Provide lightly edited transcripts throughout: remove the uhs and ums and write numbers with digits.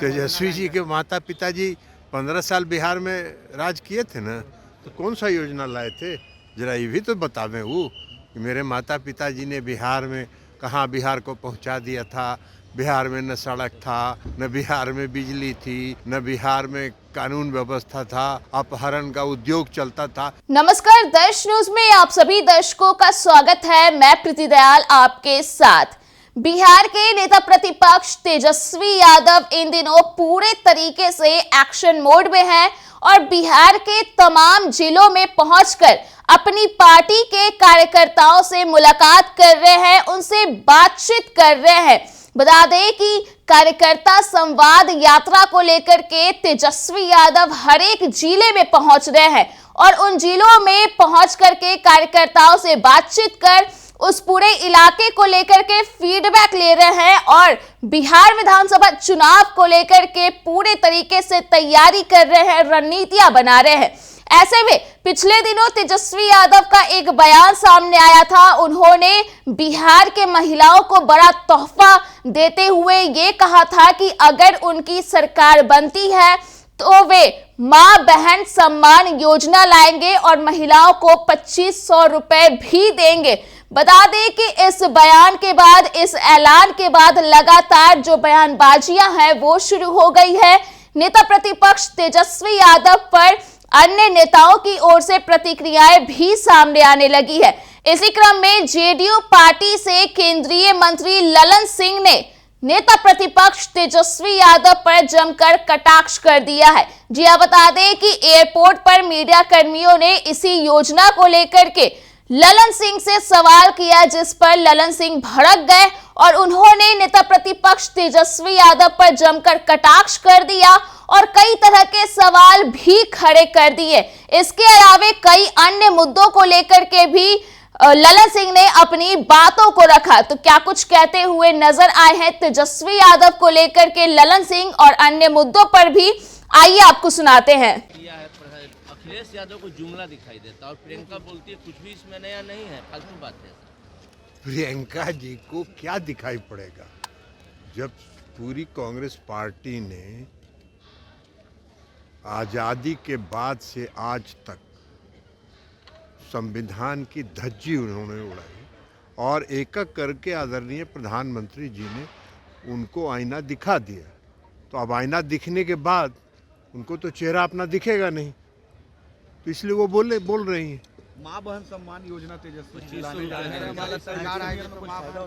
तेजस्वी जी के माता पिताजी 15 साल बिहार में राज किए थे ना, तो कौन सा योजना लाए थे? जरा ये भी तो बतावें वो कि मेरे माता पिताजी ने बिहार में कहाँ बिहार को पहुंचा दिया था। बिहार में न सड़क था, न बिहार में बिजली थी, न बिहार में कानून व्यवस्था था, अपहरण का उद्योग चलता था। नमस्कार, देश न्यूज में आप सभी दर्शकों का स्वागत है। मैं प्रीति दयाल आपके साथ। बिहार के नेता प्रतिपक्ष तेजस्वी यादव इन दिनों पूरे तरीके से एक्शन मोड में हैं और बिहार के तमाम जिलों में पहुंचकर अपनी पार्टी के कार्यकर्ताओं से मुलाकात कर रहे हैं, उनसे बातचीत कर रहे हैं। बता दें कि कार्यकर्ता संवाद यात्रा को लेकर के तेजस्वी यादव हर एक जिले में पहुंच रहे हैं और उन जिलों में पहुंच करके कार्यकर्ताओं से बातचीत कर उस पूरे इलाके को लेकर के फीडबैक ले रहे हैं और बिहार विधानसभा चुनाव को लेकर के पूरे तरीके से तैयारी कर रहे हैं, रणनीतियां बना रहे हैं। ऐसे में पिछले दिनों तेजस्वी यादव का एक बयान सामने आया था। उन्होंने बिहार के महिलाओं को बड़ा तोहफा देते हुए ये कहा था कि अगर उनकी सरकार बनती है तो वे मां बहन सम्मान योजना लाएंगे और महिलाओं को 2500 रुपए भी देंगे। बता दें कि इस बयान के बाद, इस ऐलान के बाद लगातार जो बयानबाजियां हैं वो शुरू हो गई है। नेता प्रतिपक्ष तेजस्वी यादव पर अन्य नेताओं की ओर से प्रतिक्रियाएं भी सामने आने लगी है। इसी क्रम में जेडीयू पार्टी से केंद्रीय मंत्री ललन सिंह ने नेता प्रतिपक्ष तेजस्वी यादव पर जमकर कटाक्ष कर दिया है। जी आप बता दें कि एयरपोर्ट पर मीडिया कर्मियों ने इसी योजना को लेकर के ललन सिंह से सवाल किया, जिस पर ललन सिंह भड़क गए और उन्होंने नेता प्रतिपक्ष तेजस्वी यादव पर जमकर कटाक्ष कर दिया और कई तरह के सवाल भी खड़े कर दिए। इसके अलावा कई अन्य मुद्दों को लेकर के भी ललन सिंह ने अपनी बातों को रखा। तो क्या कुछ कहते हुए नजर आए हैं तेजस्वी यादव को लेकर के ललन सिंह और अन्य मुद्दों पर भी, आइए आपको सुनाते हैं। अखिलेश यादव को जुमला दिखाई देता और प्रियंका बोलती है कुछ भी इसमें नया नहीं है, फालतू बात है। प्रियंका जी को क्या दिखाई पड़ेगा जब पूरी कांग्रेस पार्टी ने आजादी के बाद से आज तक संविधान की धज्जी उन्होंने उड़ाई और एक एक करके आदरणीय प्रधानमंत्री जी ने उनको आईना दिखा दिया। तो अब आईना दिखने के बाद उनको तो चेहरा अपना दिखेगा नहीं, तो इसलिए वो बोल रही हैं। मां बहन सम्मान योजना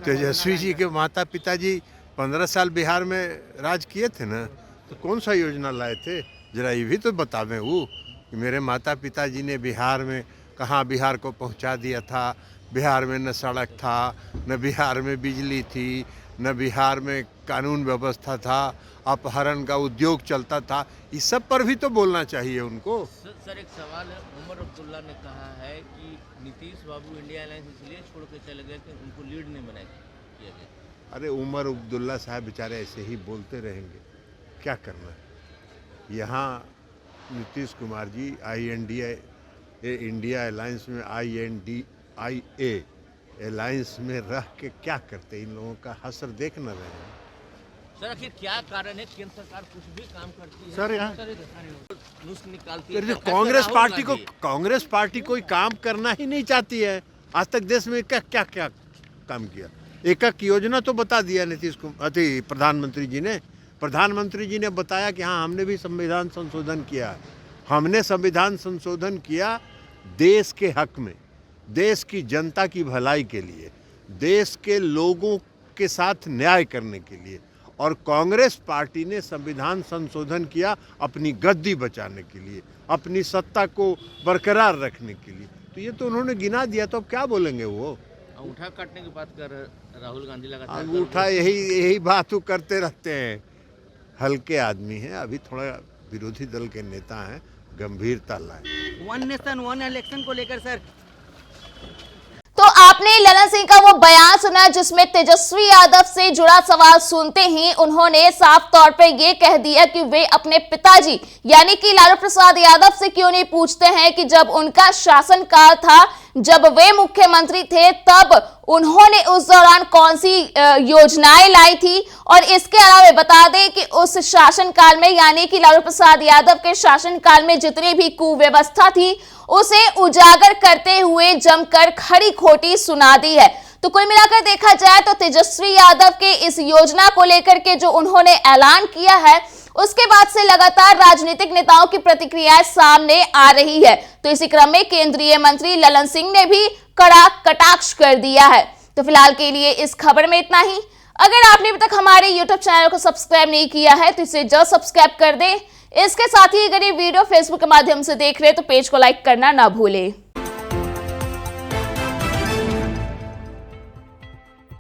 तेजस्वी जी के माता पिताजी 15 साल बिहार में राज किए थे ना, तो कौन सा योजना लाए थे? जरा ये भी तो बतावें वो कि मेरे माता पिताजी ने बिहार में कहाँ बिहार को पहुंचा दिया था। बिहार में न सड़क था, न बिहार में बिजली थी, न बिहार में कानून व्यवस्था था, अपहरण का उद्योग चलता था। इस सब पर भी तो बोलना चाहिए उनको। सर एक सवाल है, उमर अब्दुल्ला ने कहा है कि नीतीश बाबू इंडिया अलायंस इसलिए छोड़ के चले गए कि उनको लीड नहीं बनाया किया गया। अरे उमर अब्दुल्ला साहब बेचारे ऐसे ही बोलते रहेंगे, क्या करना है। यहाँ नीतीश कुमार जी इंडिया अलायंस में INDIA अलायंस में रह के क्या करते, इन लोगों का हसर देख न रहे हैं। सर आखिर क्या कारण है केंद्र सरकार कुछ भी काम करती है सर यहाँ नुस्ख निकालती है? कांग्रेस पार्टी कोई काम करना ही नहीं चाहती है। आज तक देश में क्या काम किया? एक योजना तो बता दिया प्रधानमंत्री जी ने बताया कि हाँ हमने भी संविधान संशोधन किया है। हमने संविधान संशोधन किया देश के हक में, देश की जनता की भलाई के लिए, देश के लोगों के साथ न्याय करने के लिए। और कांग्रेस पार्टी ने संविधान संशोधन किया अपनी गद्दी बचाने के लिए, अपनी सत्ता को बरकरार रखने के लिए। तो ये तो उन्होंने गिना दिया, तो अब क्या बोलेंगे वो? अंगूठा काटने की बात कर राहुल गांधी लगातार अंगूठा यही बात वो करते रहते हैं। हल्के आदमी हैं, अभी थोड़ा विरोधी दल के नेता हैं, गंभीरता लाए। वन नेशन वन इलेक्शन को लेकर सर, तो आपने ललन सिंह का वो बयान सुना जिसमें तेजस्वी यादव से जुड़ा सवाल सुनते ही उन्होंने साफ तौर पे ये कह दिया कि वे अपने पिताजी यानी कि लालू प्रसाद यादव से क्यों नहीं पूछते हैं कि जब उनका शासनकाल था जब वे मुख्यमंत्री थे तब उन्होंने उस दौरान कौन सी योजनाएं लाई थी, और इसके अलावा बता दें कि उस शासनकाल में यानी कि लालू प्रसाद यादव के शासनकाल में जितनी भी कुव्यवस्था थी उसे उजागर करते हुए जमकर खरी खोटी सुना दी है। तो कुल मिलाकर देखा जाए तो तेजस्वी यादव के इस योजना को लेकर के जो उन्होंने ऐलान किया है उसके बाद से लगातार राजनीतिक नेताओं की प्रतिक्रियाएं सामने आ रही है। तो इसी क्रम में केंद्रीय मंत्री ललन सिंह ने भी कड़ा कटाक्ष कर दिया है। तो फिलहाल के लिए इस खबर में इतना ही। अगर आपने अभी तक हमारे YouTube चैनल को सब्सक्राइब नहीं किया है तो इसे जल्द सब्सक्राइब कर दें। इसके साथ ही अगर ये वीडियो फेसबुक के माध्यम से देख रहे हैं तो पेज को लाइक करना ना भूलें।